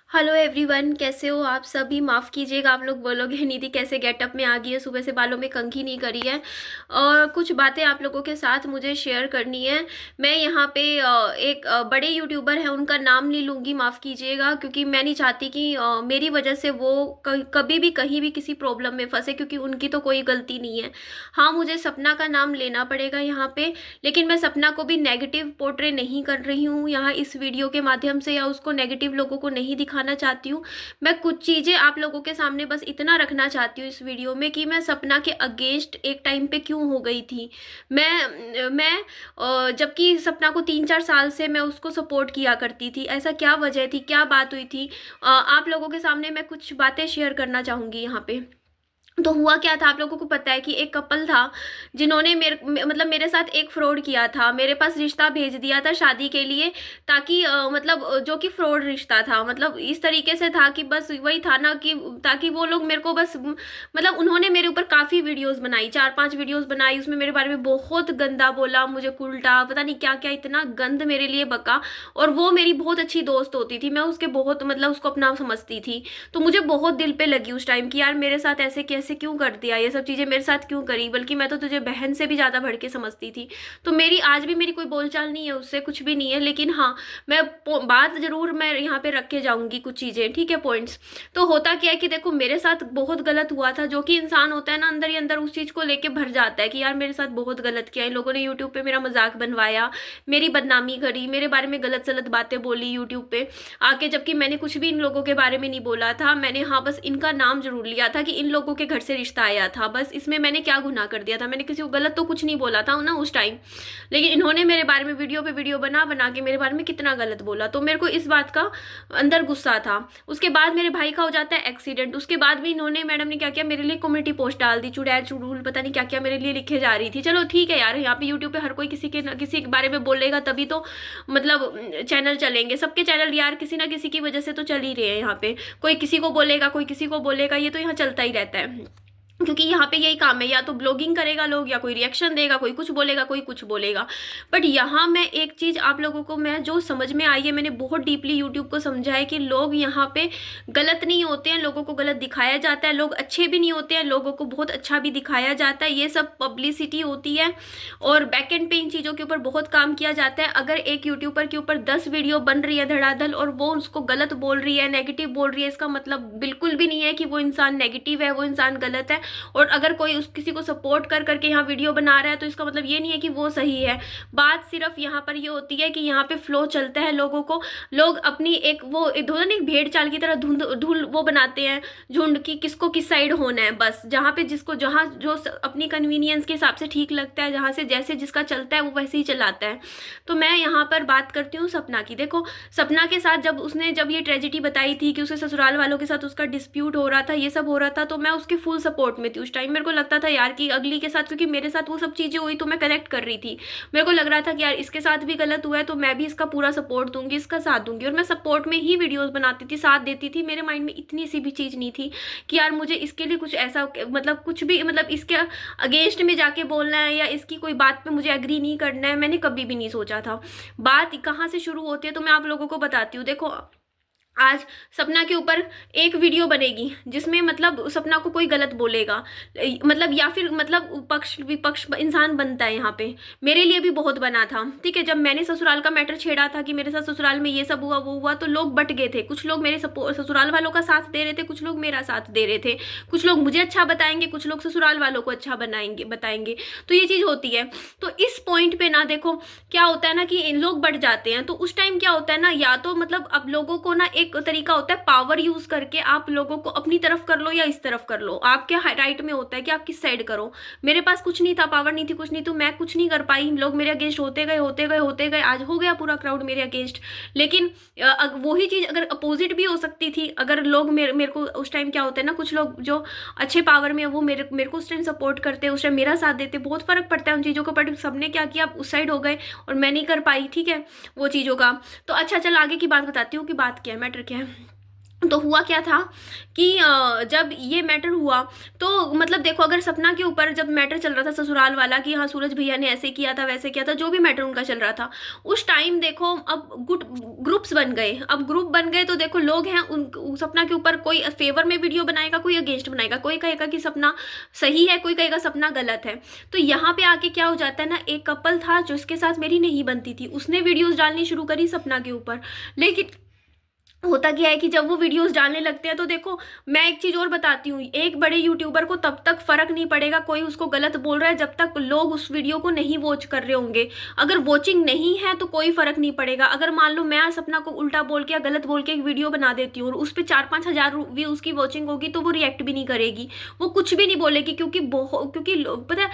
Hello everyone, कैसे हो आप सभी। माफ़ कीजिएगा, आप लोग बोलोगे निधि कैसे गेटअप में आ गई है, सुबह से बालों में कंघी नहीं करी है। और कुछ बातें आप लोगों के साथ मुझे शेयर करनी है। मैं यहाँ पे एक बड़े यूट्यूबर हैं, उनका नाम नहीं लूँगी, माफ़ कीजिएगा, क्योंकि मैं नहीं चाहती कि मेरी वजह से वो कभी भी कहीं भी किसी प्रॉब्लम में फंसे, क्योंकि उनकी तो कोई गलती नहीं है। हाँ, मुझे सपना का नाम लेना पड़ेगा यहाँ पे, लेकिन मैं सपना को भी नेगेटिव पोर्ट्रे नहीं कर रही हूँ यहाँ इस वीडियो के माध्यम से, या उसको नेगेटिव लोगों को नहीं दिखाना चाहती हूँ। मैं कुछ चीज़ें आप लोगों के सामने बस इतना रखना चाहती हूँ इस वीडियो में कि मैं सपना के अगेंस्ट एक टाइम पे क्यों हो गई थी। मैं जबकि सपना को 3-4 साल से मैं उसको सपोर्ट किया करती थी, ऐसा क्या वजह थी, क्या बात हुई थी। आप लोगों के सामने मैं कुछ बातें शेयर करना चाहूँगी यहाँ पे। तो हुआ क्या था, आप लोगों को पता है कि एक कपल था जिन्होंने मतलब मेरे साथ एक फ्रॉड किया था, मेरे पास रिश्ता भेज दिया था शादी के लिए, ताकि मतलब जो कि फ्रॉड रिश्ता था, मतलब इस तरीके से था कि बस वही था ना कि ताकि वो लोग मेरे को बस मतलब उन्होंने मेरे ऊपर काफ़ी वीडियोस बनाई, 4-5 वीडियोस बनाई, उसमें मेरे बारे में बहुत गंदा बोला, मुझे उल्टा पता नहीं क्या क्या इतना गंद मेरे लिए बका। और वो मेरी बहुत अच्छी दोस्त होती थी, मैं उसके बहुत मतलब उसको अपना समझती थी। तो मुझे बहुत दिल पे लगी उस टाइम कि यार मेरे साथ ऐसे कैसे क्यों कर दिया, ये सब चीज़ें मेरे साथ क्यों करी, बल्कि मैं तो तुझे बहन से भी ज़्यादा बढ़ के समझती थी। तो मेरी आज भी मेरी कोई बोलचाल नहीं है उससे, कुछ भी नहीं है, लेकिन हाँ, मैं बात ज़रूर मैं यहाँ पे रख के जाऊँगी कुछ चीज़ें, ठीक है, पॉइंट्स। तो होता क्या है कि देखो मेरे साथ बहुत गलत हुआ था, जो कि इंसान होता है ना अंदर ही अंदर उस चीज़ को लेके भर जाता है कि यार मेरे साथ बहुत गलत किया, इन लोगों ने यूट्यूब पे मेरा मजाक बनवाया, मेरी बदनामी करी, मेरे बारे में गलत सलत बातें बोली यूट्यूब पे आके, जबकि मैंने कुछ भी इन लोगों के बारे में नहीं बोला था। मैंने हाँ बस इनका नाम जरूर लिया था कि इन लोगों के घर से रिश्ता आया था, बस इसमें मैंने क्या गुनाह कर दिया था, मैंने किसी को गलत तो कुछ नहीं बोला था ना उस टाइम। लेकिन इन्होंने मेरे बारे में वीडियो पे वीडियो बना बना के मेरे बारे में कितना गलत बोला, तो मेरे को इस बात का अंदर गुस्सा था। उसके बाद मेरे भाई का हो जाता है एक्सीडेंट, उसके बाद भी इन्होंने, मैडम ने क्या किया, मेरे लिए कम्युनिटी पोस्ट डाल दी, चुड़ैल चुड़ूल पता नहीं क्या क्या मेरे लिए लिखे जा रही थी। चलो ठीक है यार, यहाँ पे यूट्यूब पे हर कोई किसी के बारे में बोलेगा तभी तो मतलब चैनल चलेंगे, सबके चैनल यार किसी ना किसी की वजह से तो चल ही रहे हैं यहाँ पे। कोई किसी को बोलेगा, कोई किसी को बोलेगा, ये तो यहाँ चलता ही रहता है, क्योंकि यहाँ पे यही काम है, या तो ब्लॉगिंग करेगा लोग, या कोई रिएक्शन देगा, कोई कुछ बोलेगा, कोई कुछ बोलेगा। बट यहाँ मैं एक चीज़ आप लोगों को, मैं जो समझ में आई है, मैंने बहुत डीपली यूट्यूब को समझा है कि लोग यहाँ पे गलत नहीं होते हैं, लोगों को गलत दिखाया जाता है, लोग अच्छे भी नहीं होते हैं, लोगों को बहुत अच्छा भी दिखाया जाता है, ये सब पब्लिसिटी होती है। और बैक एंड पे इन चीज़ों के ऊपर बहुत काम किया जाता है। अगर एक यूट्यूबर के ऊपर 10 वीडियो बन रही है धड़ाधड़ और वो उसको गलत बोल रही है, नेगेटिव बोल रही है, इसका मतलब बिल्कुल भी नहीं है कि वो इंसान नेगेटिव है, वो इंसान गलत है। और अगर कोई उस किसी को सपोर्ट कर करके यहाँ वीडियो बना रहा है, तो इसका मतलब ये नहीं है कि वो सही है। बात सिर्फ यहाँ पर ये होती है कि यहाँ पे फ्लो चलता है, लोगों को, लोग अपनी एक वो एक धोना नहीं, भेड़ चाल की तरह धुंध धुल वो बनाते हैं झुंड की, किसको किस साइड होना है, बस जहाँ पे जिसको जहाँ जो अपनी कन्वीनियंस के हिसाब से ठीक लगता है, जहाँ से जैसे जिसका चलता है वो वैसे ही चलाता है। तो मैं यहाँ पर बात करती हूँ सपना की। देखो सपना के साथ जब ये ट्रेजिडी बताई थी कि उसके ससुराल वालों के साथ उसका डिस्प्यूट हो रहा था, ये सब हो रहा था, तो मैं उसके फुल सपोर्ट में थी उस टाइम। मेरे को लगता था यार कि अगली के साथ, क्योंकि मेरे साथ वो सब चीज़ें हुई तो मैं कनेक्ट कर रही थी, मेरे को लग रहा था कि यार इसके साथ भी गलत हुआ है तो मैं भी इसका पूरा सपोर्ट दूंगी, इसका साथ दूंगी। और मैं सपोर्ट में ही वीडियोस बनाती थी, साथ देती थी। मेरे माइंड में इतनी सी भी चीज़ नहीं थी कि यार मुझे इसके लिए कुछ ऐसा मतलब कुछ भी मतलब इसके अगेंस्ट में जाके बोलना है, या इसकी कोई बात पे मुझे एग्री नहीं करना है, मैंने कभी भी नहीं सोचा था। बात कहाँ से शुरू होती है तो मैं आप लोगों को बताती हूँ। देखो आज सपना के ऊपर एक वीडियो बनेगी जिसमें मतलब सपना को कोई गलत बोलेगा, मतलब या फिर मतलब पक्ष विपक्ष इंसान बनता है यहाँ पे। मेरे लिए भी बहुत बना था, ठीक है, जब मैंने ससुराल का मैटर छेड़ा था कि मेरे साथ ससुराल में ये सब हुआ वो हुआ, तो लोग बट गए थे। कुछ लोग मेरे ससुराल वालों का साथ दे रहे थे, कुछ लोग मेरा साथ दे रहे थे, कुछ लोग मुझे अच्छा बताएंगे, कुछ लोग ससुराल वालों को अच्छा बताएंगे। तो ये चीज़ होती है। तो इस पॉइंट पे ना देखो क्या होता है ना कि इन लोग बढ़ जाते हैं, तो उस टाइम क्या होता है ना, या तो मतलब अब लोगों को ना एक तरीका होता है पावर यूज करके आप लोगों को अपनी तरफ कर लो या इस तरफ कर लो, आपके राइट में होता है कि आप किस साइड करो। मेरे पास कुछ नहीं था, पावर नहीं थी, कुछ नहीं, तो मैं कुछ नहीं कर पाई, लोग मेरे अगेंस्ट होते गए होते गए होते गए, आज हो गया पूरा क्राउड मेरे अगेंस्ट। लेकिन वही चीज अगर अपोजिट भी हो सकती थी, अगर लोग मेरे को उस टाइम क्या होता है ना, कुछ लोग जो अच्छे पावर में है वो मेरे को उस टाइम सपोर्ट करते, उस टाइम मेरा साथ देते, बहुत फर्क पड़ता है उन चीज़ों को। बट सबने क्या किया, उस साइड हो गए और मैं नहीं कर पाई, ठीक है, वो चीज़ों का। तो अच्छा चल आगे की बात बताती हूँ कि बात क्या है, मैटर क्या है। तो हुआ क्या था कि जब ये मैटर हुआ तो मतलब देखो, अगर सपना के ऊपर जब मैटर चल रहा था ससुराल वाला कि हाँ सूरज भैया ने ऐसे किया था वैसे किया था, जो भी मैटर उनका चल रहा था, उस टाइम देखो अब गुट ग्रुप्स बन गए। अब ग्रुप बन गए तो देखो लोग हैं उन सपना के ऊपर, कोई फेवर में वीडियो बनाएगा, कोई अगेंस्ट बनाएगा, कोई कहेगा कि सपना सही है, कोई कहेगा सपना गलत है। तो यहाँ पे आके क्या हो जाता है ना, एक कपल था जिसके साथ मेरी नहीं बनती थी, उसने वीडियोज डालनी शुरू करी सपना के ऊपर। लेकिन होता क्या है कि जब वो वीडियोस डालने लगते हैं तो देखो, मैं एक चीज और बताती हूँ, एक बड़े यूट्यूबर को तब तक फर्क नहीं पड़ेगा कोई उसको गलत बोल रहा है जब तक लोग उस वीडियो को नहीं वॉच कर रहे होंगे। अगर वॉचिंग नहीं है तो कोई फर्क नहीं पड़ेगा। अगर मान लो मैं सपना को उल्टा बोल के या गलत बोल के एक वीडियो बना देती हूँ और उस पर 4-5 हज़ार व्यूज की वॉचिंग होगी तो वो रिएक्ट भी नहीं करेगी, वो कुछ भी नहीं बोलेगी, क्योंकि पता है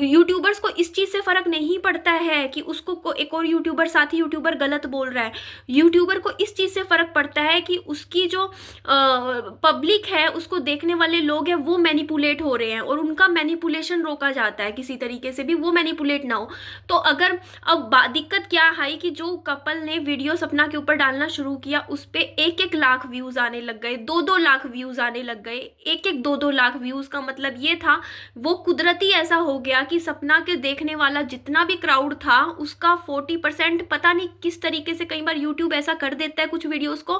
यूट्यूबर्स को इस चीज से फर्क नहीं पड़ता है कि उसको एक और यूट्यूबर, साथी यूट्यूबर गलत बोल रहा है। यूट्यूबर को इस चीज से फर्क पड़ता है कि उसकी जो पब्लिक है, उसको देखने वाले लोग हैं, वो मैनिपुलेट हो रहे हैं और उनका मैनिपुलेशन रोका जाता है किसी तरीके से भी, वो मैनिपुलेट ना हो। तो अगर अब दिक्कत क्या है कि जो कपल ने वीडियो सपना के ऊपर डालना शुरू किया उस पे 1-1 लाख व्यूज आने लग गए, 2-2 लाख व्यूज आने लग गए। 1-1 2-2 लाख व्यूज का मतलब ये था, वो कुदरती ऐसा हो गया कि सपना के देखने वाला जितना भी क्राउड था उसका 40%, पता नहीं किस तरीके से कई बार यूट्यूब ऐसा कर देता है, कुछ वीडियोस को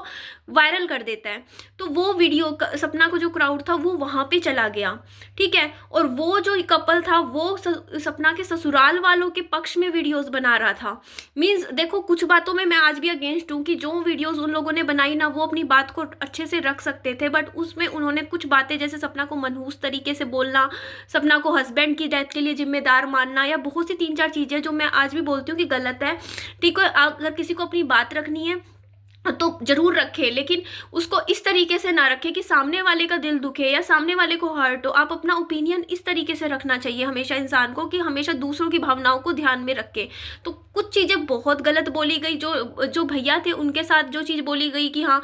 वायरल कर देता है, तो वो वीडियो सपना को जो क्राउड था वो वहां पे चला गया। ठीक है, और वो जो कपल था वो सपना के ससुराल वालों के पक्ष में वीडियोस बना रहा था। मींस देखो, कुछ बातों में मैं आज भी अगेंस्ट हूँ कि जो वीडियोस उन लोगों ने बनाई ना, वो अपनी बात को अच्छे से रख सकते थे, बट उसमें उन्होंने कुछ बातें जैसे सपना को मनहूस तरीके से बोलना, सपना को हस्बैंड की डेथ के लिए जिम्मेदार मानना, या बहुत सी 3-4 चीजें जो मैं आज भी बोलती हूँ कि गलत है। ठीक है, अगर किसी को अपनी बात रखनी है तो जरूर रखे, लेकिन उसको इस तरीके से ना रखे कि सामने वाले का दिल दुखे या सामने वाले को हर्ट हो। आप अपना ओपिनियन इस तरीके से रखना चाहिए हमेशा इंसान को कि हमेशा दूसरों की भावनाओं को ध्यान में रखे। तो कुछ चीज़ें बहुत गलत बोली गई, जो भैया थे उनके साथ जो चीज़ बोली गई कि हाँ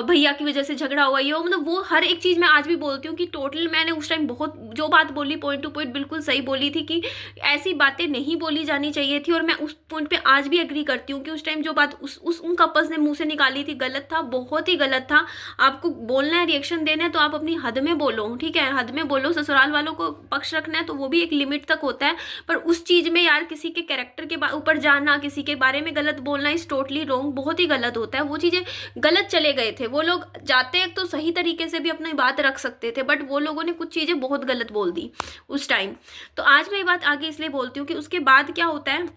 भैया की वजह से झगड़ा हुआ, ये मतलब वो हर एक चीज़ मैं आज भी बोलती हूँ कि टोटल मैंने उस टाइम बहुत जो बात बोली पॉइंट टू पॉइंट बिल्कुल सही बोली थी कि ऐसी बातें नहीं बोली जानी चाहिए थी। और मैं उस पॉइंट पे आज भी एग्री करती हूँ कि उस टाइम जो बात उन कपल्स ने मुंह से निकाली थी गलत था, बहुत ही गलत था। आपको बोलना है, रिएक्शन देना है तो आप अपनी हद में बोलो। ठीक है, हद में बोलो। ससुराल वालों को पक्ष रखना है तो वो भी एक लिमिट तक होता है, पर उस चीज में यार किसी के कैरेक्टर के ऊपर जाना, किसी के बारे में गलत बोलना इज टोटली रॉन्ग, बहुत ही गलत होता है। वो चीजें गलत चले गए थे, वो लोग जाते तो सही तरीके से भी अपनी बात रख सकते थे, बट वो लोगों ने कुछ चीजें बहुत गलत बोल दी उस टाइम। तो आज मैं ये बात आगे इसलिए बोलती हूँ कि उसके बाद क्या होता है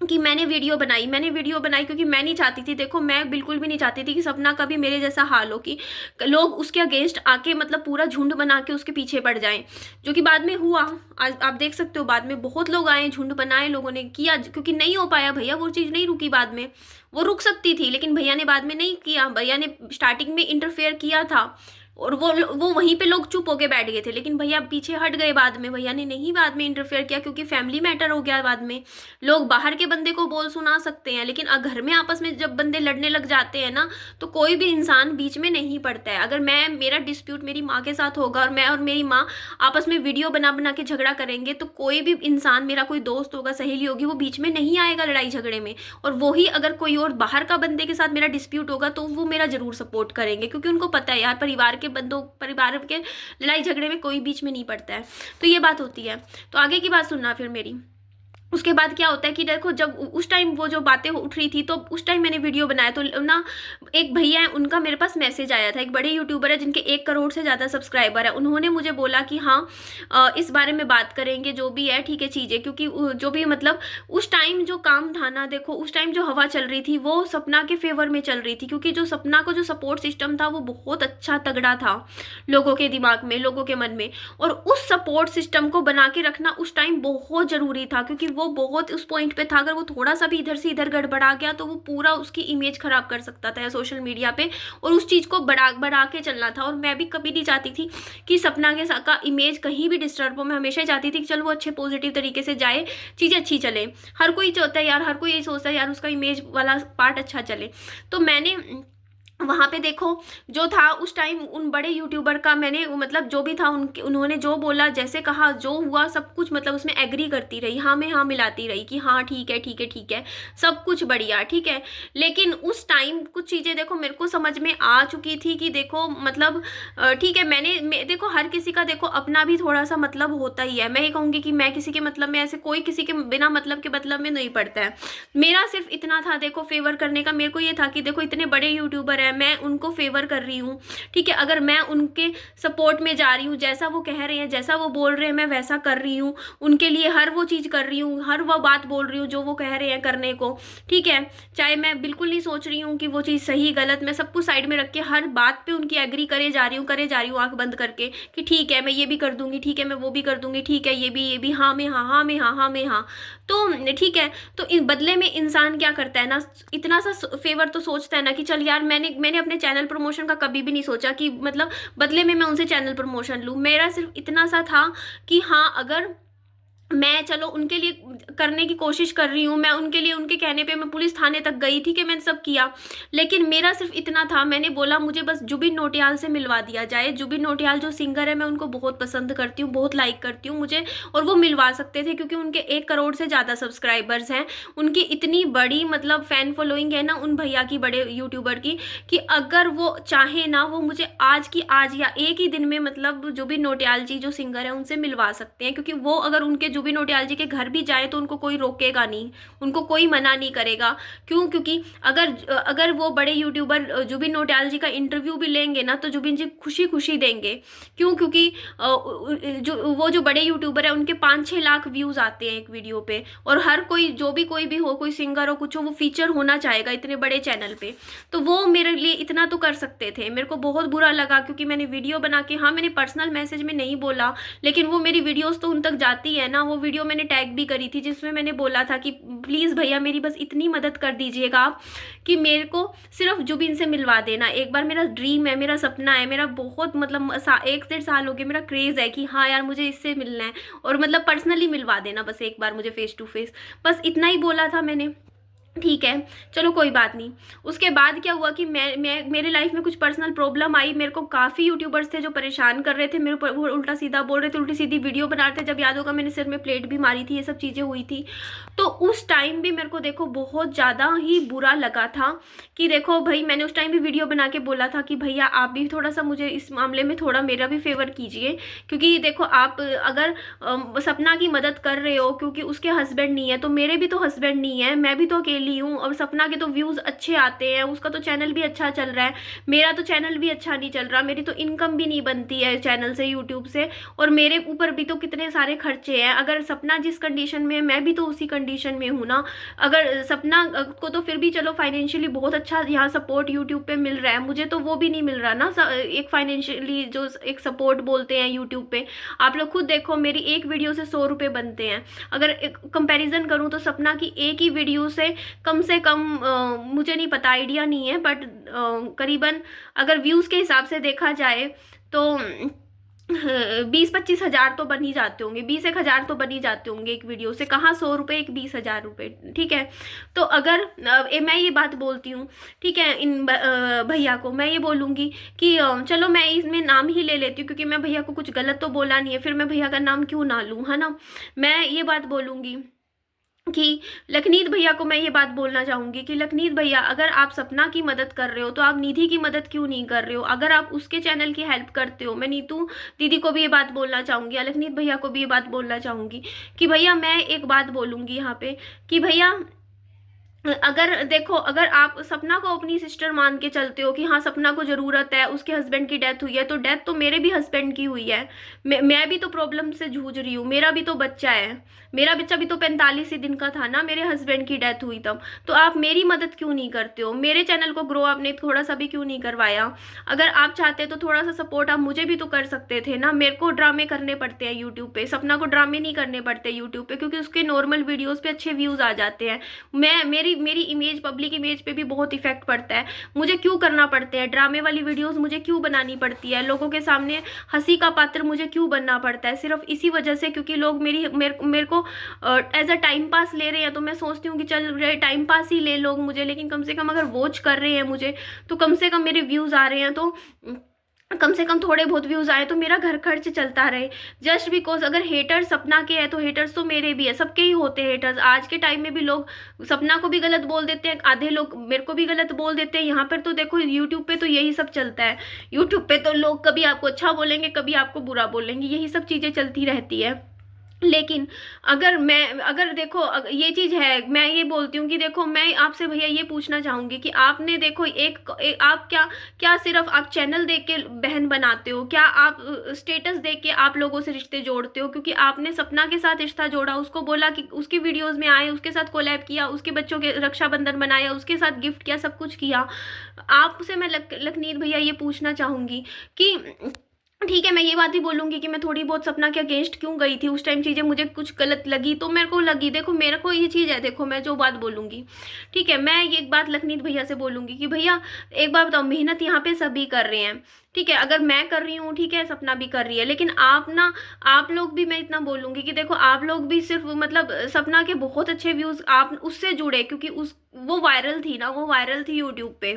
कि मैंने वीडियो बनाई क्योंकि मैं नहीं चाहती थी, देखो मैं बिल्कुल भी नहीं चाहती थी कि सपना का भी मेरे जैसा हाल हो कि लोग उसके अगेंस्ट आके मतलब पूरा झुंड बना के उसके पीछे पड़ जाएं, जो कि बाद में हुआ। आज आप देख सकते हो बाद में बहुत लोग आए, झुंड बनाए, लोगों ने किया, क्योंकि नहीं हो पाया भैया, वो चीज़ नहीं रुकी। बाद में वो रुक सकती थी लेकिन भैया ने बाद में नहीं किया, भैया ने स्टार्टिंग में इंटरफेयर किया था और वो वहीं पे लोग चुप होके बैठ गए थे, लेकिन भैया पीछे हट गए बाद में, भैया ने नहीं बाद में इंटरफेयर किया क्योंकि फैमिली मैटर हो गया। बाद में लोग बाहर के बंदे को बोल सुना सकते हैं, लेकिन घर में आपस में जब बंदे लड़ने लग जाते हैं ना तो कोई भी इंसान बीच में नहीं पड़ता है। अगर मेरा डिस्प्यूट मेरी माँ के साथ होगा और मैं और मेरी माँ आपस में वीडियो बना बना के झगड़ा करेंगे तो कोई भी इंसान, मेरा कोई दोस्त होगा, सहेली होगी, वो बीच में नहीं आएगा लड़ाई झगड़े में। और वही अगर कोई और बाहर का बंदे के साथ मेरा डिस्प्यूट होगा तो वो मेरा जरूर सपोर्ट करेंगे, क्योंकि उनको पता है यार परिवार के लड़ाई झगड़े में कोई बीच में नहीं पड़ता है। तो ये बात होती है। तो आगे की बात सुनना फिर मेरी। उसके बाद क्या होता है कि देखो, जब उस टाइम वो जो बातें उठ रही थी तो उस टाइम मैंने वीडियो बनाया तो ना एक भैया है, उनका मेरे पास मैसेज आया था, एक बड़े यूट्यूबर है जिनके 1 करोड़ से ज़्यादा सब्सक्राइबर है। उन्होंने मुझे बोला कि हाँ इस बारे में बात करेंगे, जो भी है ठीक है चीज़ें, क्योंकि जो भी मतलब उस टाइम जो काम था ना, देखो उस टाइम जो हवा चल रही थी वो सपना के फेवर में चल रही थी, क्योंकि जो सपना को जो सपोर्ट सिस्टम था वो बहुत अच्छा तगड़ा था लोगों के दिमाग में, लोगों के मन में। और उस सपोर्ट सिस्टम को बना के रखना उस टाइम बहुत ज़रूरी था, क्योंकि वो बहुत उस पॉइंट पे था। अगर वो थोड़ा सा भी इधर से इधर गड़बड़ा गया तो वो पूरा उसकी इमेज खराब कर सकता था सोशल मीडिया पे, और उस चीज़ को बढ़ा के चलना था। और मैं भी कभी नहीं चाहती थी कि सपना के का इमेज कहीं भी डिस्टर्ब हो। मैं हमेशा चाहती थी कि चलो वो अच्छे पॉजिटिव तरीके से जाए, चीज़ें अच्छी चले। हर कोई चाहता है यार, हर कोई यही सोचता है यार उसका इमेज वाला पार्ट अच्छा चले। तो मैंने वहाँ पे देखो जो था उस टाइम उन बड़े यूट्यूबर का मैंने मतलब जो भी था उनके उन्होंने जो बोला जैसे कहा जो हुआ सब कुछ मतलब उसमें एग्री करती रही, हाँ में हाँ मिलाती रही कि हाँ ठीक है ठीक है ठीक है, सब कुछ बढ़िया ठीक है। लेकिन उस टाइम कुछ चीज़ें देखो मेरे को समझ में आ चुकी थी कि देखो मतलब ठीक है देखो हर किसी का देखो अपना भी थोड़ा सा मतलब होता ही है। मैं ये कहूँगी कि मैं किसी के मतलब में ऐसे कोई किसी के बिना मतलब के मतलब में नहीं पड़ता है। मेरा सिर्फ इतना था देखो फेवर करने का, मेरे को ये था कि देखो इतने बड़े यूट्यूबर हैं, मैं उनको फेवर कर रही हूँ ठीक है। अगर मैं उनके सपोर्ट में जा रही हूँ, जैसा वो कह रहे हैं जैसा वो बोल रहे हैं मैं वैसा कर रही हूँ, उनके लिए हर वो चीज़ कर रही हूँ, हर वो बात बोल रही हूँ जो वो कह रहे हैं करने को ठीक है। चाहे मैं बिल्कुल नहीं सोच रही हूँ कि वो चीज़ सही गलत, मैं सब कुछ साइड में रख के हर बात पे उनकी एग्री करे जा रही हूँ करे जा रही हूँ आंख बंद करके कि ठीक है मैं ये भी कर दूंगी, ठीक है मैं वो भी कर दूंगी, ठीक है ये भी हाँ में हाँ, हाँ में हाँ, हाँ में हाँ। तो ठीक है, तो इन बदले में इंसान क्या करता है ना, इतना सा फेवर तो सोचता है ना कि चल यार मैंने अपने चैनल प्रमोशन का कभी भी नहीं सोचा कि मतलब बदले में मैं उनसे चैनल प्रमोशन लूँ। मेरा सिर्फ इतना सा था कि हाँ अगर मैं चलो उनके लिए करने की कोशिश कर रही हूँ, मैं उनके लिए उनके कहने पे मैं पुलिस थाने तक गई ठीक है, मैंने सब किया। लेकिन मेरा सिर्फ इतना था, मैंने बोला मुझे बस जुबिन नौटियाल से मिलवा दिया जाए। जुबिन नौटियाल जो सिंगर है मैं उनको बहुत पसंद करती हूँ, बहुत लाइक करती हूँ मुझे, और वो मिलवा सकते थे क्योंकि उनके 1 करोड़ से ज़्यादा सब्सक्राइबर्स हैं। उनकी इतनी बड़ी मतलब फ़ैन फॉलोइंग है ना उन भैया की, बड़े यूट्यूबर की, कि अगर वो चाहे ना वो मुझे आज की आज या एक ही दिन में मतलब जुबिन नौटियाल जी जो सिंगर है उनसे मिलवा सकते हैं। क्योंकि वो अगर उनके जुबिन नौटियाल जी के घर भी जाए तो उनको कोई रोकेगा नहीं, उनको कोई मना नहीं करेगा। क्यों? क्योंकि अगर अगर वो बड़े यूट्यूबर जुबिन नौटियाल जी का इंटरव्यू भी लेंगे ना तो जुबिन जी खुशी खुशी देंगे। क्यों? क्योंकि जो बड़े यूट्यूबर है उनके 5-6 लाख व्यूज आते हैं एक वीडियो पे, और हर कोई जो भी कोई भी हो, कोई सिंगर हो कुछ हो, वो फीचर होना चाहेगा इतने बड़े चैनल पे। तो वो मेरे लिए इतना तो कर सकते थे। मेरे को बहुत बुरा लगा क्योंकि मैंने वीडियो बना के, हाँ मैंने पर्सनल मैसेज में नहीं बोला लेकिन वो मेरी वीडियोस तो उन तक जाती है ना। वो वीडियो मैंने टैग भी करी थी जिसमें मैंने बोला था कि प्लीज़ भैया मेरी बस इतनी मदद कर दीजिएगा आप कि मेरे को सिर्फ जुबिन से मिलवा देना एक बार। मेरा ड्रीम है, मेरा सपना है, मेरा बहुत मतलब 1 से 1.5 साल हो गए मेरा क्रेज़ है कि हाँ यार मुझे इससे मिलना है, और मतलब पर्सनली मिलवा देना बस एक बार मुझे फेस टू फेस। बस इतना ही बोला था मैंने। ठीक है, चलो कोई बात नहीं। उसके बाद क्या हुआ कि मैं मेरे लाइफ में कुछ पर्सनल प्रॉब्लम आई। मेरे को काफ़ी यूट्यूबर्स थे जो परेशान कर रहे थे मेरे ऊपर, वो उल्टा सीधा बोल रहे थे, उल्टी सीधी वीडियो बना रहे थे। जब याद होगा मैंने सिर में प्लेट भी मारी थी, ये सब चीज़ें हुई थी। तो उस टाइम भी मेरे को देखो बहुत ज़्यादा ही बुरा लगा था कि देखो भाई, मैंने उस टाइम भी वीडियो बना के बोला था कि भैया आप भी थोड़ा सा मुझे इस मामले में थोड़ा मेरा भी फेवर कीजिए। क्योंकि देखो आप अगर सपना की मदद कर रहे हो क्योंकि उसके हस्बैंड नहीं है, तो मेरे भी तो हस्बैंड नहीं है, मैं भी तो अकेली हूँ। और सपना के तो व्यूज़ अच्छे आते हैं, उसका तो चैनल भी अच्छा चल रहा है, मेरा तो चैनल भी अच्छा नहीं चल रहा, मेरी तो इनकम भी नहीं बनती है चैनल से, यूट्यूब से, और मेरे ऊपर भी तो कितने सारे खर्चे हैं। अगर सपना जिस कंडीशन में है मैं भी तो उसी कंडीशन में हूँ ना। अगर सपना को तो फिर भी चलो फाइनेंशियली बहुत अच्छा यहाँ सपोर्ट यूट्यूब पे मिल रहा है, मुझे तो वो भी नहीं मिल रहा ना। एक फाइनेंशियली जो एक सपोर्ट बोलते हैं यूट्यूब पे, आप लोग खुद देखो मेरी एक वीडियो से 100 रुपये बनते हैं। अगर कंपैरिजन करूँ तो सपना की एक ही वीडियो से कम मुझे नहीं पता, आइडिया नहीं है, बट करीबन अगर व्यूज़ के हिसाब से देखा जाए तो 20-25 हज़ार तो बन ही जाते होंगे, 20-1 हज़ार तो बन ही जाते होंगे एक वीडियो से। कहाँ 100 रुपये, एक 20 हज़ार रुपये, ठीक है। तो अगर मैं ये बात बोलती हूँ ठीक है इन भैया को, मैं ये बोलूँगी कि चलो मैं इसमें नाम ही ले लेती हूँ क्योंकि मैं भैया को कुछ गलत तो बोला नहीं है, फिर मैं भैया का नाम क्यों ना लूँ, है ना। मैं ये बात बोलूँगी कि लखनीत भैया को मैं ये बात बोलना चाहूँगी कि लखनीत भैया, अगर आप सपना की मदद कर रहे हो तो आप निधि की मदद क्यों नहीं कर रहे हो। अगर आप उसके चैनल की हेल्प करते हो, मैं नीतू दीदी को भी ये बात बोलना चाहूँगी, लखनीत भैया को भी ये बात बोलना चाहूँगी कि भैया, मैं एक बात बोलूँगी यहाँ पे कि भैया अगर देखो, अगर आप सपना को अपनी सिस्टर मान के चलते हो कि हाँ सपना को ज़रूरत है, उसके हस्बैंड की डेथ हुई है, तो डेथ तो मेरे भी हस्बैंड की हुई है, मैं भी तो प्रॉब्लम से जूझ रही हूँ, मेरा भी तो बच्चा है, मेरा बच्चा भी तो 45 ही दिन का था ना, मेरे हस्बैंड की डेथ हुई तब। तो आप मेरी मदद क्यों नहीं करते हो, मेरे चैनल को ग्रो आपने थोड़ा सा भी क्यों नहीं करवाया। अगर आप चाहते तो थोड़ा सा सपोर्ट आप मुझे भी तो कर सकते थे ना। मेरे को ड्रामे करने पड़ते हैं यूट्यूब पे, सपना को ड्रामे नहीं करने पड़ते यूट्यूब पे, क्योंकि उसके नॉर्मल वीडियोज़ पे अच्छे व्यूज़ आ जाते हैं। मेरी मेरी मेरी इमेज, पब्लिक इमेज पे भी बहुत इफेक्ट पड़ता है। मुझे क्यों करना पड़ते हैं ड्रामे वाली वीडियोस, मुझे क्यों बनानी पड़ती है, लोगों के सामने हंसी का पात्र मुझे क्यों बनना पड़ता है, सिर्फ इसी वजह से क्योंकि लोग मेरे को एज अ टाइम पास ले रहे हैं। तो मैं सोचती हूँ कि चल रहे टाइम पास ही ले लोग मुझे, लेकिन कम से कम अगर वॉच कर रहे हैं मुझे तो कम से कम मेरे व्यूज़ आ रहे हैं, तो कम से कम थोड़े बहुत व्यूज आए तो मेरा घर खर्च चलता रहे। जस्ट बिकॉज अगर हेटर्स सपना के हैं तो हेटर्स तो मेरे भी है, सबके ही होते हैं हेटर्स। आज के टाइम में भी लोग सपना को भी गलत बोल देते हैं, आधे लोग मेरे को भी गलत बोल देते हैं। यहाँ पर तो देखो यूट्यूब पे तो यही सब चलता है। यूट्यूब पे तो लोग कभी आपको अच्छा बोलेंगे, कभी आपको बुरा बोलेंगे, यही सब चीज़ें चलती रहती है। लेकिन अगर देखो ये चीज़ है, मैं ये बोलती हूँ कि देखो मैं आपसे भैया ये पूछना चाहूँगी कि आपने देखो आप क्या सिर्फ आप चैनल देख के बहन बनाते हो, क्या आप स्टेटस देख के आप लोगों से रिश्ते जोड़ते हो? क्योंकि आपने सपना के साथ रिश्ता जोड़ा, उसको बोला कि उसकी वीडियोस में आए, उसके साथ कोलैब किया, उसके बच्चों के रक्षाबंधन बनाया, उसके साथ गिफ्ट किया, सब कुछ किया। आपसे मैं लखनीत भैया ये पूछना चाहूँगी कि ठीक है, मैं ये बात भी बोलूंगी कि मैं थोड़ी बहुत सपना के अगेंस्ट क्यों गई थी, उस टाइम चीज़ें मुझे कुछ गलत लगी तो मेरे को लगी। देखो मेरे को ये चीज़ है, देखो मैं जो बात बोलूंगी, ठीक है, मैं ये एक बात लखनीत भैया से बोलूंगी कि भैया एक बात बताओ, मेहनत यहाँ पे सभी कर रहे हैं, ठीक है, अगर मैं कर रही हूँ, ठीक है, सपना भी कर रही है, लेकिन आप लोग भी, मैं इतना बोलूंगी कि देखो आप लोग भी सिर्फ मतलब सपना के बहुत अच्छे व्यूज आप उससे जुड़े, क्योंकि वो वायरल थी ना, वो वायरल थी यूट्यूब पे,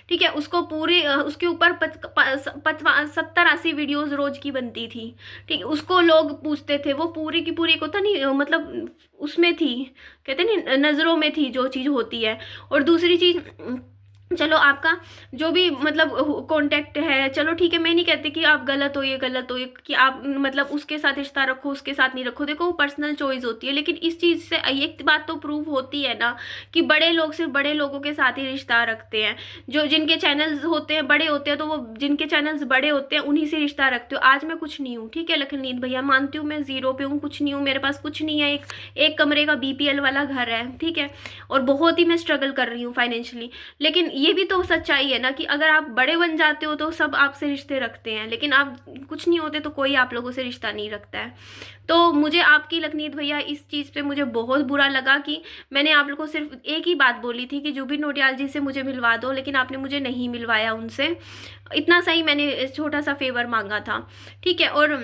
ठीक है, उसको पूरे उसके ऊपर 70-80 वीडियोस रोज की बनती थी, ठीक है, उसको लोग पूछते थे, वो पूरी की पूरी को तो नहीं मतलब उसमें थी, कहते नहीं नज़रों में थी जो चीज़ होती है। और दूसरी चीज़, चलो आपका जो भी मतलब कांटेक्ट है, चलो ठीक है, मैं नहीं कहती कि आप गलत हो, ये गलत हो कि आप मतलब उसके साथ रिश्ता रखो, उसके साथ नहीं रखो, देखो वो पर्सनल चॉइस होती है। लेकिन इस चीज़ से एक बात तो प्रूव होती है ना कि बड़े लोग सिर्फ बड़े लोगों के साथ ही रिश्ता रखते हैं, जो जिनके चैनल्स होते हैं बड़े होते हैं, तो वो जिनके चैनल्स बड़े होते हैं उन्हीं से रिश्ता रखते हो। आज मैं कुछ नहीं हूँ, ठीक है लखनीत भैया, मानती हूँ मैं जीरो पे हूँ, कुछ नहीं हूँ, मेरे पास कुछ नहीं है, एक कमरे का BPL वाला घर है, ठीक है, और बहुत ही मैं स्ट्रगल कर रही हूँ फाइनेंशियली। लेकिन ये भी तो सच्चाई है ना कि अगर आप बड़े बन जाते हो तो सब आपसे रिश्ते रखते हैं, लेकिन आप कुछ नहीं होते तो कोई आप लोगों से रिश्ता नहीं रखता है। तो मुझे आपकी लखनीत भैया इस चीज़ पे मुझे बहुत बुरा लगा कि मैंने आप लोगों को सिर्फ एक ही बात बोली थी कि जुबिन नौटियाल जी से मुझे मिलवा दो, लेकिन आपने मुझे नहीं मिलवाया उनसे। इतना सही मैंने छोटा सा फेवर मांगा था, ठीक है। और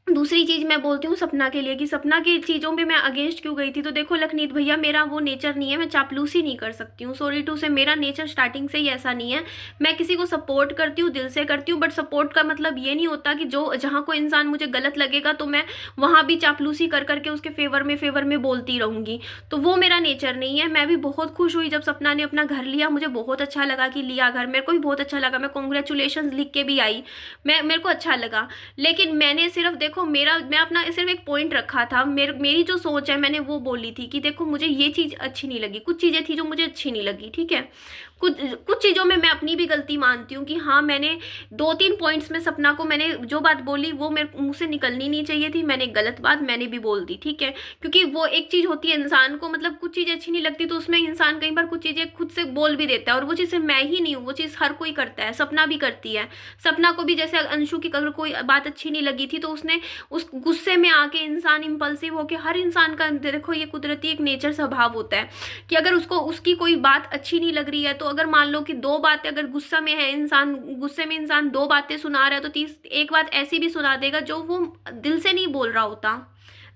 दूसरी चीज़ मैं बोलती हूँ सपना के लिए कि सपना की चीज़ों पे मैं अगेंस्ट क्यों गई थी। तो देखो लखनीत भैया, मेरा वो नेचर नहीं है, मैं चापलूसी नहीं कर सकती हूँ, सॉरी टू से, मेरा नेचर स्टार्टिंग से ही ऐसा नहीं है। मैं किसी को सपोर्ट करती हूँ, दिल से करती हूँ, बट सपोर्ट का मतलब ये नहीं होता कि जो जहाँ कोई इंसान मुझे गलत लगेगा तो मैं वहाँ भी चापलूसी कर करके उसके फेवर में बोलती रहूँगी, तो वो मेरा नेचर नहीं है। मैं भी बहुत खुश हुई जब सपना ने अपना घर लिया, मुझे बहुत अच्छा लगा कि लिया घर, मेरे को भी बहुत अच्छा लगा, मैं कॉन्ग्रेचुलेशन लिख के भी आई, मेरे को अच्छा लगा। लेकिन मैंने सिर्फ देखो मैं अपना सिर्फ एक पॉइंट रखा था, मेरी जो सोच है मैंने वो बोली थी कि देखो मुझे ये चीज़ अच्छी नहीं लगी, कुछ चीज़ें थी जो मुझे अच्छी नहीं लगी, ठीक है। कुछ चीज़ों में मैं अपनी भी गलती मानती हूँ कि हाँ, मैंने 2-3 पॉइंट्स में सपना को मैंने जो बात बोली वो मेरे मुँह से निकलनी नहीं चाहिए थी, मैंने गलत बात मैंने भी बोल दी, ठीक है। क्योंकि वो एक चीज़ होती है, इंसान को मतलब कुछ चीज़ें अच्छी नहीं लगती तो उसमें इंसान कई बार कुछ चीज़ें खुद से बोल भी देता है, और वो चीज़ मैं ही नहीं हूँ, वो चीज़ हर कोई करता है, सपना भी करती है। सपना को भी जैसे अंशु की अगर कोई बात अच्छी नहीं लगी थी तो उसने उस गुस्से में आके, इंसान इंपल्सिव होके, हर इंसान का देखो ये कुदरती एक नेचर स्वभाव होता है कि अगर उसको उसकी कोई बात अच्छी नहीं लग रही है तो अगर मान लो कि 2 बातें, अगर गुस्सा में है इंसान, गुस्से में इंसान 2 बातें सुना रहा है तो एक बात ऐसी भी सुना देगा जो वो दिल से नहीं बोल रहा होता,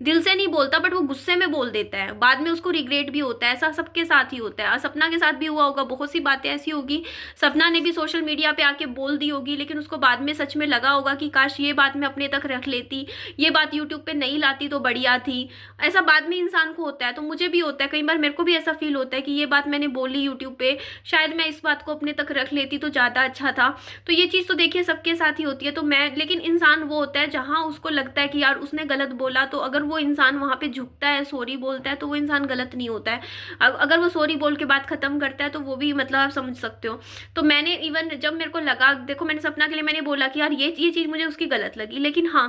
दिल से नहीं बोलता, बट वो गुस्से में बोल देता है, बाद में उसको रिग्रेट भी होता है। ऐसा सबके साथ ही होता है, और सपना के साथ भी हुआ होगा, बहुत सी बातें ऐसी होगी सपना ने भी सोशल मीडिया पे आके बोल दी होगी, लेकिन उसको बाद में सच में लगा होगा कि काश ये बात मैं अपने तक रख लेती, ये बात यूट्यूब पे नहीं लाती तो बढ़िया थी। ऐसा बाद में इंसान को होता है, तो मुझे भी होता है, कई बार मेरे को भी ऐसा फील होता है कि ये बात मैंने बोली यूट्यूब पे, शायद मैं इस बात को अपने तक रख लेती तो ज़्यादा अच्छा था। तो ये चीज़ तो देखिए सबके साथ ही होती है। तो मैं, लेकिन इंसान वो होता है जहाँ उसको लगता है कि यार उसने गलत बोला, तो अगर वो इंसान वहाँ पे झुकता है, सॉरी बोलता है, तो वो इंसान गलत नहीं होता है। अगर वो सॉरी बोल के बात खत्म करता है तो वो भी मतलब आप समझ सकते हो। तो मैंने इवन जब मेरे को लगा, देखो मैंने सपना के लिए मैंने बोला कि यार ये चीज़ मुझे उसकी गलत लगी, लेकिन हाँ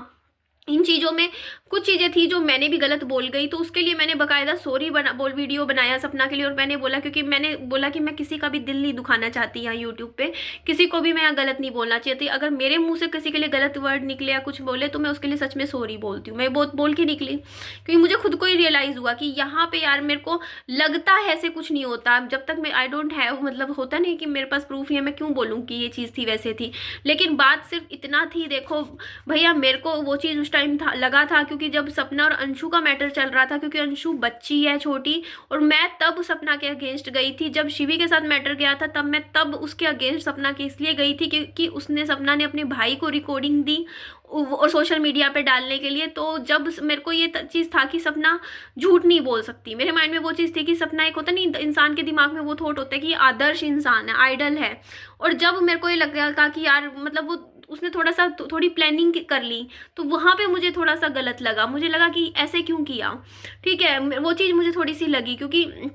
इन चीज़ों में कुछ चीज़ें थी जो मैंने भी गलत बोल गई, तो उसके लिए मैंने बकायदा सॉरी वीडियो बनाया सपना के लिए। और मैंने बोला, क्योंकि मैंने बोला कि मैं किसी का भी दिल नहीं दुखाना चाहती यहाँ यूट्यूब पे, किसी को भी मैं यहाँ गलत नहीं बोलना चाहती। अगर मेरे मुंह से किसी के लिए गलत वर्ड निकले या कुछ बोले तो मैं उसके लिए सच में सॉरी बोलती हूँ। मैं बहुत बोल के निकली, क्योंकि मुझे खुद को ही रियलाइज़ हुआ कि यहाँ पे यार मेरे को लगता है ऐसे कुछ नहीं होता। जब तक मैं आई डोंट हैव, मतलब होता नहीं कि मेरे पास प्रूफ है, मैं क्यों बोलूँ कि ये चीज़ थी वैसे थी। लेकिन बात सिर्फ इतना थी, देखो भैया मेरे को वो चीज़ उस टाइम था लगा था, क्योंकि जब सपना और अंशु का मैटर चल रहा था, क्योंकि अंशु बच्ची है छोटी, और मैं तब सपना के अगेंस्ट गई थी। जब शिवी के साथ मैटर गया था तब मैं उसके अगेंस्ट सपना के इसलिए गई थी क्योंकि सपना ने अपने भाई को रिकॉर्डिंग दी और सोशल मीडिया पे डालने के लिए। तो जब मेरे को ये चीज़ था कि सपना झूठ नहीं बोल सकती, मेरे माइंड में वो चीज़ थी कि सपना, एक होता नहीं इंसान के दिमाग में वो थॉट होता है कि आदर्श इंसान है, आइडल है। और जब मेरे को ये लगा कि यार मतलब वो उसने थोड़ी प्लानिंग कर ली, तो वहाँ पे मुझे थोड़ा सा गलत लगा। मुझे लगा कि ऐसे क्यों किया, ठीक है, वो चीज़ मुझे थोड़ी सी लगी, क्योंकि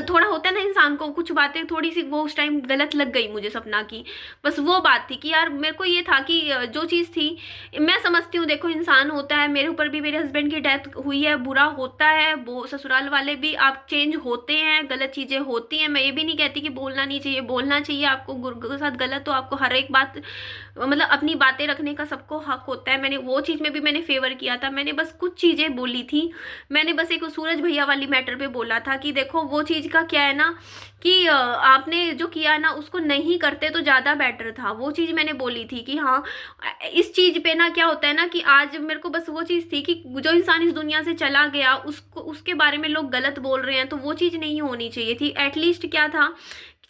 थोड़ा होता है ना इंसान को, कुछ बातें थोड़ी सी वो उस टाइम गलत लग गई मुझे सपना की। बस वो बात थी कि यार मेरे को ये था कि जो चीज़ थी, मैं समझती हूँ, देखो इंसान होता है, मेरे ऊपर भी मेरे हस्बैंड की डेथ हुई है, बुरा होता है, वो ससुराल वाले भी आप चेंज होते हैं, गलत चीज़ें होती हैं। मैं ये भी नहीं कहती कि बोलना नहीं चाहिए, बोलना चाहिए। आपको गुरु के साथ गलत तो आपको हर एक बात, मतलब अपनी बातें रखने का सबको हक होता है। मैंने वो चीज़ में भी मैंने फेवर किया था, मैंने बस कुछ चीज़ें बोली थी। मैंने बस एक सूरज भैया वाली मैटर पे बोला था कि देखो वो चीज़ का क्या है ना कि आपने जो किया ना उसको नहीं करते तो ज़्यादा बेटर था। वो चीज़ मैंने बोली थी कि हाँ, इस चीज़ पे ना क्या होता है ना कि आज मेरे को बस वो चीज़ थी कि जो इंसान इस दुनिया से चला गया उसको, उसके बारे में लोग गलत बोल रहे हैं, तो वो चीज़ नहीं होनी चाहिए थी। एटलीस्ट क्या था,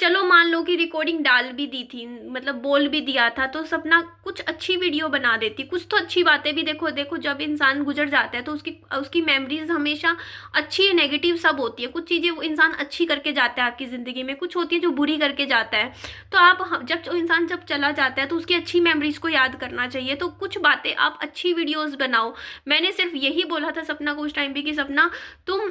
चलो मान लो कि रिकॉर्डिंग डाल भी दी थी, मतलब बोल भी दिया था, तो सपना कुछ अच्छी वीडियो बना देती, कुछ तो अच्छी बातें भी। देखो देखो जब इंसान गुजर जाता है तो उसकी उसकी मेमोरीज हमेशा अच्छी है, नेगेटिव सब होती है। कुछ चीज़ें वो इंसान अच्छी करके जाता है आपकी ज़िंदगी में, कुछ होती है जो बुरी करके जाता है। तो आप जब जो इंसान जब चला जाता है तो उसकी अच्छी मेमोरीज को याद करना चाहिए। तो कुछ बातें आप अच्छी वीडियोज़ बनाओ। मैंने सिर्फ यही बोला था सपना को उस टाइम पे कि सपना तुम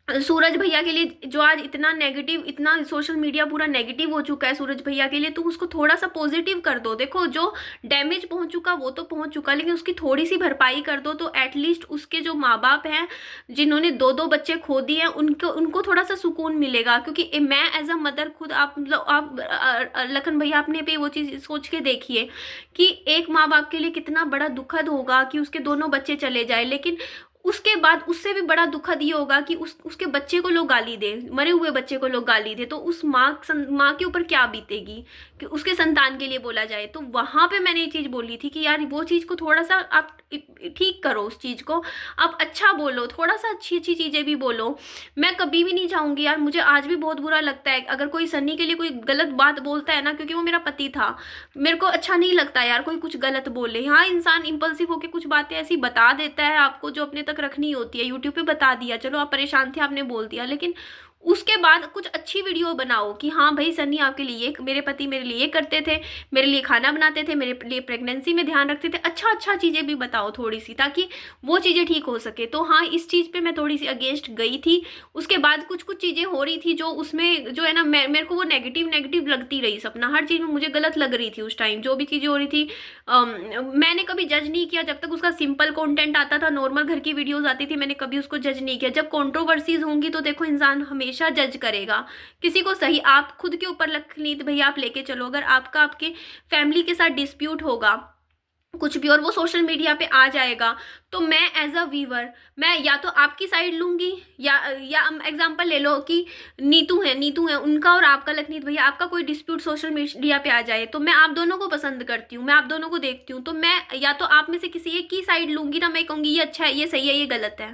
सूरज भैया के लिए, जो आज इतना नेगेटिव, इतना सोशल मीडिया पूरा नेगेटिव हो चुका है सूरज भैया के लिए, तो उसको थोड़ा सा पॉजिटिव कर दो। देखो जो डैमेज पहुंच चुका वो तो पहुंच चुका, लेकिन उसकी थोड़ी सी भरपाई कर दो, तो एटलीस्ट उसके जो माँ बाप हैं जिन्होंने दो दो बच्चे खो दिए हैं उनको उनको थोड़ा सा सुकून मिलेगा। क्योंकि मैं एज अ मदर खुद, आप मतलब आप लखन भैया आपने भी वो चीज़ सोच के देखिए कि एक माँ बाप के लिए कितना बड़ा दुखद होगा कि उसके दोनों बच्चे चले जाए, लेकिन उसके बाद उससे भी बड़ा दुखद ये होगा कि उसके बच्चे को लोग गाली दे, मरे हुए बच्चे को लोग गाली दे, तो उस माँ के ऊपर क्या बीतेगी कि उसके संतान के लिए बोला जाए। तो वहां पे मैंने ये चीज़ बोली थी कि यार वो चीज़ को थोड़ा सा आप ठीक करो, उस चीज़ को आप अच्छा बोलो, थोड़ा सा अच्छी अच्छी चीज़ें भी बोलो। मैं कभी भी नहीं चाहूँगी यार, मुझे आज भी बहुत बुरा लगता है अगर कोई सन्नी के लिए कोई गलत बात बोलता है ना, क्योंकि वो मेरा पति था। मेरे को अच्छा नहीं लगता यार कोई कुछ गलत बोले। हाँ, इंसान इम्पल्सिव होकर कुछ बातें ऐसी बता देता है आपको जो अपने तक रखनी होती है। यूट्यूब पे बता दिया, चलो आप परेशान थे आपने बोल दिया, लेकिन उसके बाद कुछ अच्छी वीडियो बनाओ कि हाँ भाई सन्नी आपके लिए, मेरे पति मेरे लिए करते थे, मेरे लिए खाना बनाते थे, मेरे लिए प्रेगनेंसी में ध्यान रखते थे। अच्छा अच्छा चीज़ें भी बताओ थोड़ी सी, ताकि वो चीज़ें ठीक हो सके। तो हाँ, इस चीज़ पे मैं थोड़ी सी अगेंस्ट गई थी। उसके बाद कुछ कुछ चीज़ें हो रही थी जो उसमें जो है ना, मेरे को वो नेगेटिव नेगेटिव लगती रही सपना, हर चीज़ में मुझे गलत लग रही थी उस टाइम जो भी चीज़ें हो रही थी। मैंने कभी जज नहीं किया जब तक उसका सिंपल कंटेंट आता था, नॉर्मल घर की वीडियोस आती थी, मैंने कभी उसको जज नहीं किया। जब कंट्रोवर्सीज होंगी तो देखो इंसान हमेशा जज करेगा किसी को। सही आप खुद के ऊपर लखनीत भैया आप लेके चलो, अगर आपका आपके फैमिली के साथ डिस्प्यूट होगा कुछ भी और वो सोशल मीडिया पे आ जाएगा, तो मैं एज अ व्यूअर मैं या तो आपकी साइड लूंगी, या एग्जांपल ले लो कि नीतू है उनका और आपका लखनीत भैया, आपका कोई डिस्प्यूट सोशल मीडिया पे आ जाए, तो मैं आप दोनों को पसंद करती हूँ, मैं आप दोनों को देखती हूँ, तो मैं या तो आप में से किसी एक की साइड लूंगी ना, मैं कहूँगी ये अच्छा है, ये सही है, ये गलत है।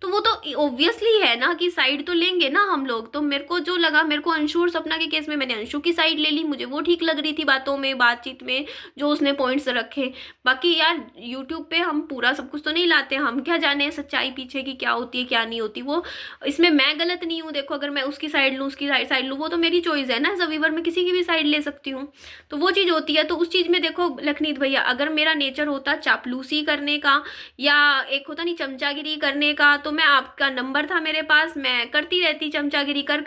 तो वो तो ऑब्वियसली है ना कि साइड तो लेंगे ना हम लोग। तो मेरे को जो लगा, मेरे को अंशु और सपना के केस में मैंने अंशु की साइड ले ली, मुझे वो ठीक लग रही थी बातों में, बातचीत में जो उसने पॉइंट्स रखे। बाकी यार यूट्यूब पे हम पूरा सब कुछ तो नहीं लाते, हम क्या जाने सच्चाई पीछे की क्या होती है क्या नहीं होती। वो इसमें मैं गलत नहीं हूँ। देखो अगर मैं उसकी साइड लूँ, उसकी साइड लूँ, वो तो मेरी चॉइस है ना, एज अ व्यूअर मैं किसी की भी साइड ले सकती हूँ। तो वो चीज़ होती है। तो उस चीज़ में देखो लखनीत भैया, अगर मेरा नेचर होता चापलूसी करने का या एक होता नहीं चमचागिरी करने का, तो मैं आपका नंबर था मेरे पास, मैं करती रहती चमचागिरी कर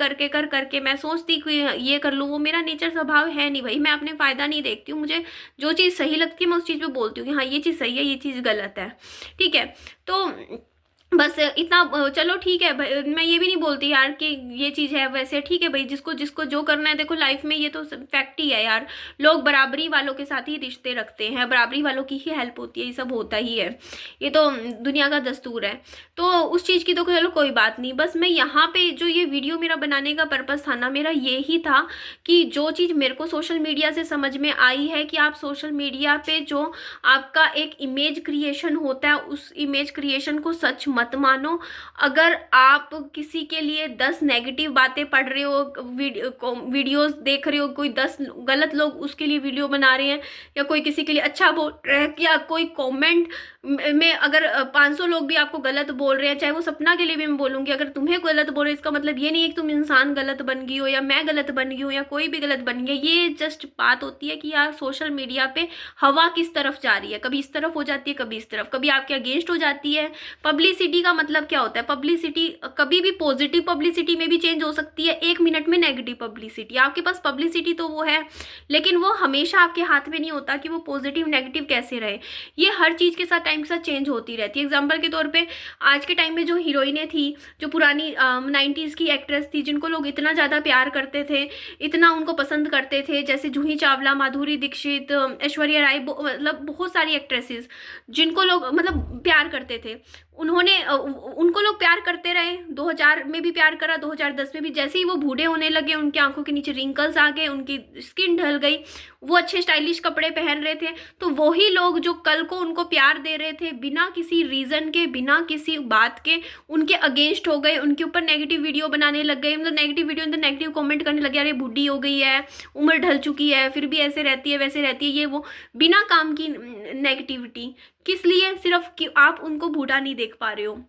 करके मैं सोचती कि ये कर लूँ, वो मेरा नेचर स्वभाव है नहीं भाई। मैं अपने फ़ायदा नहीं देखती हूँ, मुझे जो चीज़ सही लगती है मैं उस चीज़ पे बोलती हूँ कि हाँ ये चीज़ सही है, ये चीज़ गलत है, ठीक है। तो बस इतना चलो ठीक है भाई, मैं ये भी नहीं बोलती यार कि ये चीज़ है वैसे, ठीक है भाई, जिसको जिसको जो करना है। देखो लाइफ में ये तो फैक्ट ही है यार, लोग बराबरी वालों के साथ ही रिश्ते रखते हैं, बराबरी वालों की ही हेल्प होती है, ये सब होता ही है, ये तो दुनिया का दस्तूर है। तो उस चीज़ की तो चलो कोई बात नहीं। बस मैं यहाँ पे जो ये वीडियो मेरा बनाने का पर्पज़ था ना, मेरा ये ही था कि जो चीज़ मेरे को सोशल मीडिया से समझ में आई है कि आप सोशल मीडिया पे जो आपका एक इमेज क्रिएशन होता है, उस इमेज क्रिएशन को सच मत मानो। अगर आप किसी के लिए 10 नेगेटिव बातें पढ़ रहे हो, वीडियोस देख रहे हो, कोई 10 गलत लोग उसके लिए वीडियो बना रहे हैं, या कोई किसी के लिए अच्छा बोल रहे हैं, या कोई कमेंट में अगर 500 लोग भी आपको गलत बोल रहे हैं, चाहे वो सपना के लिए भी मैं बोलूँगी, अगर तुम्हें गलत बोल रहे हैं इसका मतलब ये नहीं है कि तुम इंसान गलत बन गई हो, या मैं गलत बन गई हूँ, या कोई भी गलत बन गया। ये जस्ट बात होती है कि यार सोशल मीडिया पे हवा किस तरफ जा रही है, कभी इस तरफ हो जाती है, कभी इस तरफ, कभी आपके अगेंस्ट हो जाती है। पब्लिसिटी का मतलब क्या होता है? पब्लिसिटी कभी भी पॉजिटिव पब्लिसिटी में भी चेंज हो सकती है, 1 मिनट में नेगेटिव पब्लिसिटी। आपके पास पब्लिसिटी तो वो है, लेकिन वो हमेशा आपके हाथ में नहीं होता कि वो पॉजिटिव नेगेटिव कैसे रहे। ये हर चीज़ के साथ टाइम के साथ चेंज होती रहती है। एग्जाम्पल के तौर पे आज के टाइम में जो हीरोइनें थी, जो पुरानी 90s की एक्ट्रेस थी, जिनको लोग इतना ज़्यादा प्यार करते थे, इतना उनको पसंद करते थे, जैसे जूही चावला, माधुरी दीक्षित, ऐश्वर्या राय, मतलब बहुत सारी एक्ट्रेसेस जिनको लोग मतलब प्यार करते थे, उनको लोग प्यार करते रहे। 2000 में भी प्यार करा, 2010 में भी। जैसे ही वो बूढ़े होने लगे, उनकी आंखों के नीचे रिंकल्स आ गए, उनकी स्किन ढल गई, वो अच्छे स्टाइलिश कपड़े पहन रहे थे, तो वही लोग जो कल को उनको प्यार दे रहे थे, बिना किसी रीज़न के, बिना किसी बात के उनके अगेंस्ट हो गए, उनके ऊपर नेगेटिव वीडियो बनाने लग गए, मतलब नेगेटिव वीडियो अंदर नेगेटिव कमेंट करने लगे, अरे बूढ़ी हो गई है, उम्र ढल चुकी है, फिर भी ऐसे रहती है, वैसे रहती है, ये वो, बिना काम की नेगेटिविटी। किस लिए? सिर्फ कि आप उनको बूढ़ा नहीं देख पा रहे हो।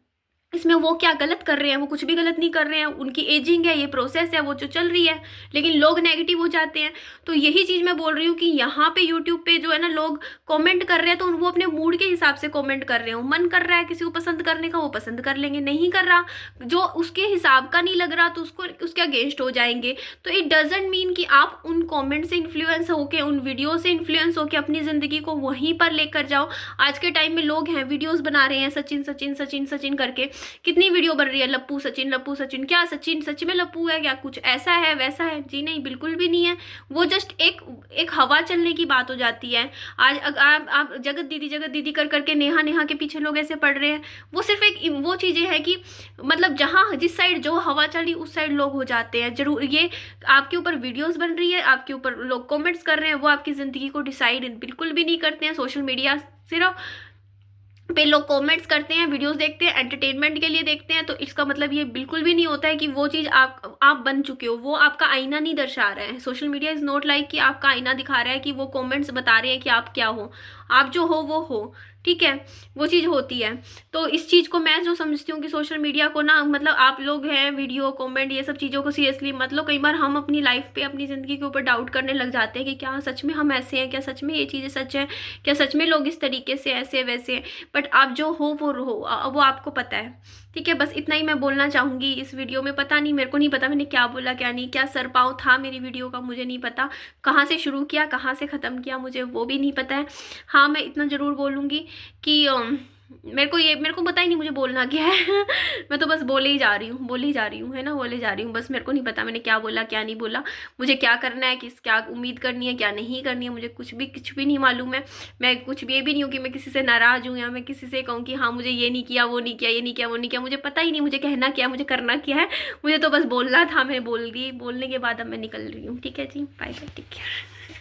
इसमें वो क्या गलत कर रहे हैं? वो कुछ भी गलत नहीं कर रहे हैं, उनकी एजिंग है, ये प्रोसेस है, वो जो चल रही है, लेकिन लोग नेगेटिव हो जाते हैं। तो यही चीज़ मैं बोल रही हूँ कि यहाँ पे यूट्यूब पे जो है ना, लोग कमेंट कर रहे हैं तो वो अपने मूड के हिसाब से कमेंट कर रहे हो। मन कर रहा है किसी को पसंद करने का, वो पसंद कर लेंगे, नहीं कर रहा, जो उसके हिसाब का नहीं लग रहा, तो उसको उसके अगेंस्ट हो जाएंगे। तो इट डजेंट मीन कि आप उन कॉमेंट से इन्फ्लुएंस होके, उन वीडियो से इन्फ्लुएंस होके अपनी ज़िंदगी को वहीं पर लेकर जाओ। आज के टाइम में लोग हैं, वीडियोज़ बना रहे हैं सचिन सचिन सचिन सचिन करके, कितनी वीडियो बन रही है, लप्पू सचिन लप्पू सचिन। क्या सचिन सच में लप्पू है क्या? कुछ ऐसा है वैसा है? जी नहीं, बिल्कुल भी नहीं है। वो जस्ट एक हवा चलने की बात हो जाती है। आज आप जगत दीदी कर करके नेहा नेहा के पीछे लोग ऐसे पड़ रहे हैं। वो सिर्फ एक वो चीज़ें हैं कि मतलब जहाँ जिस साइड जो हवा चली उस साइड लोग हो जाते हैं। जरूर ये आपके ऊपर वीडियोस बन रही है, आपके ऊपर लोग कमेंट्स कर रहे हैं, वो आपकी ज़िंदगी को डिसाइड बिल्कुल भी नहीं करते हैं। सोशल मीडिया सिर्फ पे लोग कमेंट्स करते हैं, वीडियोस देखते हैं, एंटरटेनमेंट के लिए देखते हैं, तो इसका मतलब ये बिल्कुल भी नहीं होता है कि वो चीज़ आप बन चुके हो। वो आपका आईना नहीं दर्शा रहा है। Social media is not like कि आपका आईना दिखा रहा है कि वो कमेंट्स बता रहे हैं कि आप क्या हो। आप जो हो वो हो, ठीक है, वो चीज़ होती है। तो इस चीज़ को मैं जो समझती हूँ कि सोशल मीडिया को ना, मतलब आप लोग हैं वीडियो कमेंट ये सब चीज़ों को सीरियसली मतलब कई बार हम अपनी लाइफ पे, अपनी ज़िंदगी के ऊपर डाउट करने लग जाते हैं कि क्या सच में हम ऐसे हैं, क्या सच में ये चीज़ें सच है, क्या सच में लोग इस तरीके से ऐसे वैसे हैं। बट आप जो हो वो रहो, वो आपको पता है, ठीक है। बस इतना ही मैं बोलना चाहूँगी इस वीडियो में। पता नहीं, मेरे को नहीं पता मैंने क्या बोला क्या नहीं, क्या सर पाँव था मेरी वीडियो का, मुझे नहीं पता। कहाँ से शुरू किया कहाँ से ख़त्म किया मुझे वो भी नहीं पता है। हाँ, मैं इतना ज़रूर बोलूँगी कि मेरे को पता ही नहीं मुझे बोलना क्या है। मैं तो बस बोले ही जा रही हूँ है ना, बोले जा रही हूँ। बस मेरे को नहीं पता मैंने क्या बोला क्या नहीं बोला, मुझे क्या करना है, क्या उम्मीद करनी है, क्या नहीं करनी है, मुझे कुछ भी नहीं मालूम है। मैं कुछ भी ये भी नहीं हूँ कि मैं किसी से नाराज़ हूँ, या मैं किसी से कहूँ कि हाँ मुझे ये नहीं किया, वो नहीं किया, ये नहीं किया, वो नहीं किया। मुझे पता ही नहीं मुझे कहना क्या है, मुझे करना क्या है। मुझे तो बस बोलना था, मैं बोल दी, बोलने के बाद अब मैं निकल रही हूँ। ठीक है जी, बाय बाय, टेक केयर।